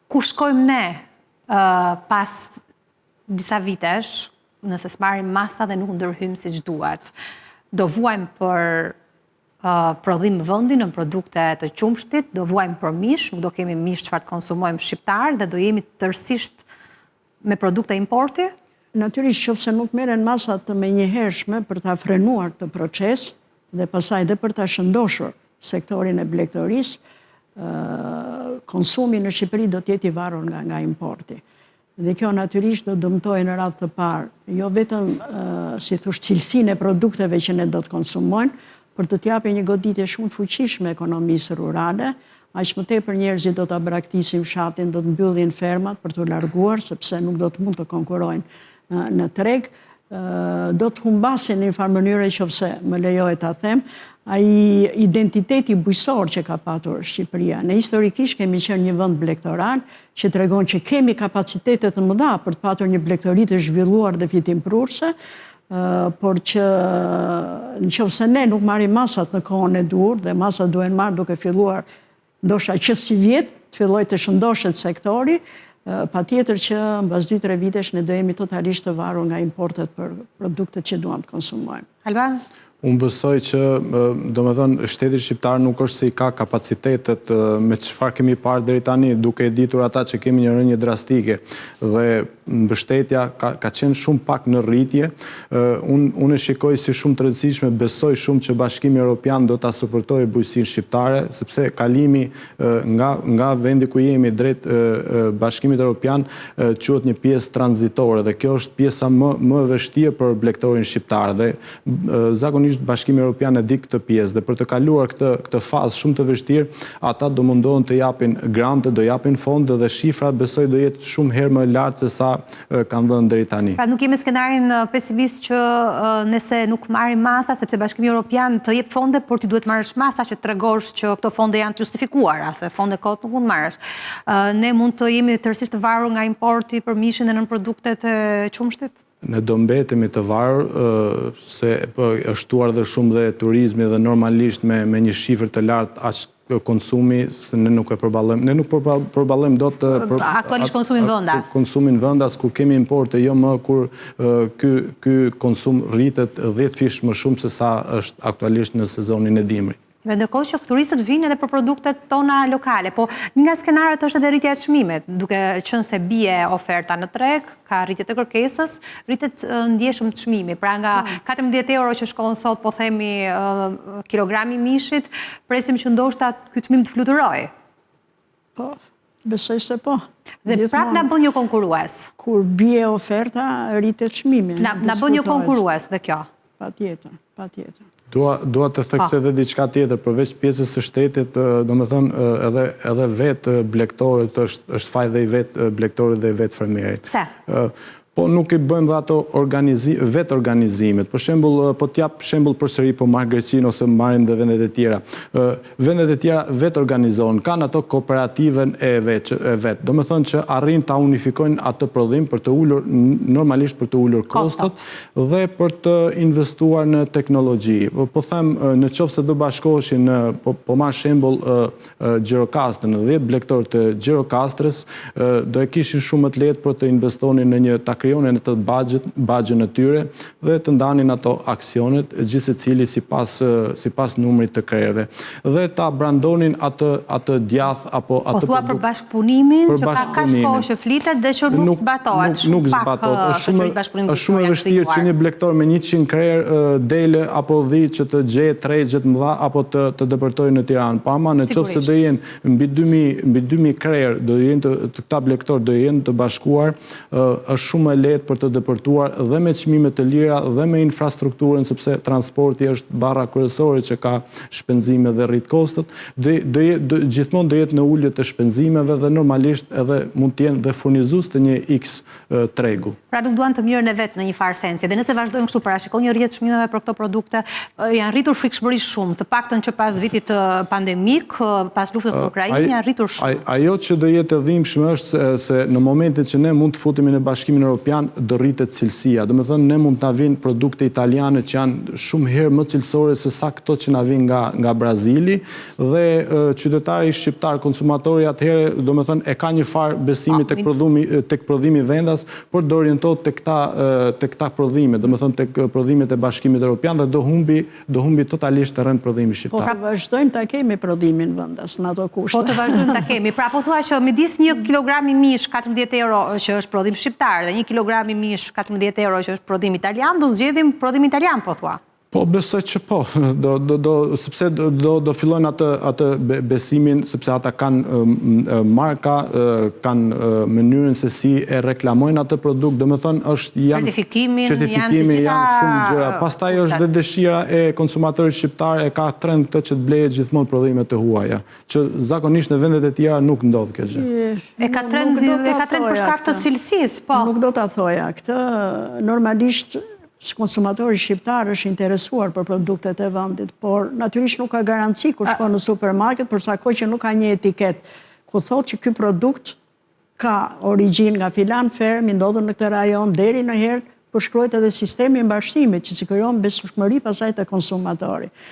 ku shkojmë ne pas disa vitesh, nëse s'marrim masa dhe nuk ndërhyjmë siç duhet. Do vuajmë për prodhim vendi në produkte të qumshtit, do vuajmë për mish, nuk do kemi mish çfarë të konsumojmë shqiptar dhe do jemi tërësisht me produkte importi? Natyrisht qofse nuk merren masa të menjëhershme për ta frenuar këtë proces dhe pasaj dhe për ta shëndoshur sektorin e blegtorisë, konsumi në Shqipëri do të jetë i varur nga importi. Dhe kjo natyrisht do dëmtojë në radhë të parë, jo vetëm si thosh cilësinë e produkteve që ne do të konsumojmë, për të t'japë një goditje shumë të fuqishme ekonomisë rurale, aq më tepër njerëzit do ta braktisin fshatin, do të mbyllin fermat për t'u larguar, sepse nuk do të mund të konkurrojnë në treg, do të humbasin në një farë mënyrë nëse më lejohet ta them, ai identiteti bujqësor që ka patur Shqipëria. Ne historikisht kemi qenë një vend blegtoral që tregon që kemi kapacitete të mëdha për të patur një blegtori të zhvilluar dhe fitimprurse, por që nëse ne nuk marrim masat në kohën e dur, dhe masat duhen marrë duke filluar ndoshta që si vjet të fillojë të shëndoshet sektori, patjetër që mbas 2-3 vitesh ne do jemi totalisht të varur nga importet për produktet që duam të konsumojmë. Alban? Unë besoj që, domethënë, shteti shqiptar nuk është se i ka kapacitetet me çfarë kemi parë deri tani, duke e ditur ata që kemi një rënje drastike dhe mbështetja ka qenë shumë pak në rritje. Unë e shikoj si shumë të rëndësishme, besoj shumë që Bashkimi Evropian do ta suportojë bujqësinë shqiptare, sepse kalimi nga vendi ku jemi drejt Bashkimit Evropian quhet një pjesë tranzitore dhe kjo është pjesa më e vështirë për blegtorin shqiptar dhe zakonisht Bashkimi Evropian e di këtë pjesë dhe për të kaluar këtë fazë shumë të vështirë, ata do mundohen të japin grante, do japin fonde dhe shifra besoj do jetë shumë herë më lartë se sa kanë dhënë deri tani. Pra nuk kemi skenarin pesimist që nëse nuk marrim masa, sepse Bashkimi Evropian të jep fonde, por ti duhet marrësh masa që tregosh që këto fonde janë të justifikuara, se fonde kot nuk mund marrësh. Ne mund të jemi tërësisht të varur nga importi për mishin dhe nën produktet e qumshtit? Ne do mbetemi të varur, se është shtuar dhe shumë dhe turizmi dhe normalisht me një shifër të lartë aq konsumi, se ne nuk e përballojmë. Ne nuk përballojmë dot aktualisht konsumin vendas. Konsumin vendas ku kemi importe, jo më kur ky konsum rritet 10 fish më shumë se sa është aktualisht në sezonin e dimrit. Dhe ndërkohë që turistët vinë edhe për produktet tona lokale, po një nga skenarët është edhe rritja e çmimit, duke qenë se bie oferta në treg, ka rritje të kërkesës, rritet ndjeshëm çmimi. Pra nga 14 euro që shkon sot, po themi kilogrami mishit, presim që ndoshta ky çmim të fluturojë. Po, besoj se po. Dhe prap na bën një konkurrues. Kur bie oferta, rritet çmimi. Na bën një konkurrues dhe kjo. Patjetër. Dua të theksoj edhe diçka tjetër, përveç pjesës së shtetit, domethënë edhe vetë blegtorët është faj dhe i vetë blegtorit dhe i vetë fermierit. Pse? Po nuk i bëjmë dhe ato vetë organizimet. Për shembull, po t'jap shembull përsëri po marr Greqinë ose marrim dhe vendet e tjera. Vendet e tjera vetë organizohen, kanë ato kooperativën e vet. Domethënë që arrin ta unifikojnë atë prodhim për të ulur normalisht për të ulur kostot dhe për të investuar në teknologji. Po them, në qoftë se do bashkoheshin, po marr shembull Gjirokastrën, 10 blegtorë të Gjirokastrës do e kishin shumë më të lehtë për të investonin në një krijonin atë baxhin e tyre dhe të ndanin ato aksionet gjithsecili sipas numrit të krerëve dhe ta brandonin atë djath apo atë po thua për bashkëpunimin që ka kaq kohë që flitet dhe që nuk zbatohet. Nuk zbatohet. Është shumë e vështirë që një blegtor me 100 krerë dele apo 10 që të gjejë tregjet mëdha apo të depërtojë në Tiranë. Po ama nëse do jenë mbi 2000 krerë, do jenë këta blegtor do jenë të bashkuar, është shumë lehtë për të depërtuar dhe me çmime të lira dhe me infrastrukturën, sepse transporti është barra kryesore që ka shpenzime dhe rrit kostot, gjithmonë do jetë në ulje të shpenzimeve dhe normalisht edhe mund të jenë dhe furnizues të një X tregu. Pra nuk duan të mirën e vet në një farë sensi. Dhe nëse vazhdojmë kështu parashikoj një rrjet çmimeve për këto produkte, janë rritur frikshmërisht shumë, të paktën që pas vitit pandemik, pas luftës në Ukrainë, janë rritur shumë. Ajo që do jetë e dhimbshme është se në momentin që ne mund të futemi në Bashkimin Evropian Europian do rritet cilësia. Do më thënë, ne mund të vinë produkte italiane që janë shumë herë më cilësore se sa këto që na vinë nga Brazili, dhe qytetari shqiptar, konsumatori atëherë, do më thënë, e ka një farë besimi tek prodhimi vendas, por do orientohet tek këta prodhime, do më thënë tek prodhimet e Bashkimit Evropian, dhe do humbi totalisht terren prodhimi shqiptar. Po të vazhdojmë të kemi prodhimin vendas në ato kushte. Po të vazhdojmë të kemi. Pra po thua që midis 1 kilogrami mish 14 euro që është prodhim shqiptar dhe 1 kilogrami mish 14 euro që është prodhim italian, do zgjedhim prodhim italian, po thua? Po, besoj që po, sepse do fillojnë atë besimin, sepse ata kanë marka, kanë mënyrën se si e reklamojnë atë produkt, do më thënë është certifikimi janë shumë gjëra. Pastaj është dhe dëshira e konsumatorit shqiptar, e ka trend të që të blejet gjithmonë prodhime të huaja, që zakonisht në vendet e tjera nuk ndodh kjo gjë. E ka trend për shkak të cilësisë, po. Nuk do ta thoja këtë, normalisht konsumatori shqiptar është interesuar për produktet e vendit, por natyrisht nuk ka garanci kur shkon në supermarket, për sa kohë që nuk ka një etiket ku thotë që ky produkt ka origjinë nga filan fermë, ndodhur në këtë rajon, deri në herë përshkruhet edhe sistemi i mbashtimit që siguron besueshmëri pasaj të konsumatori.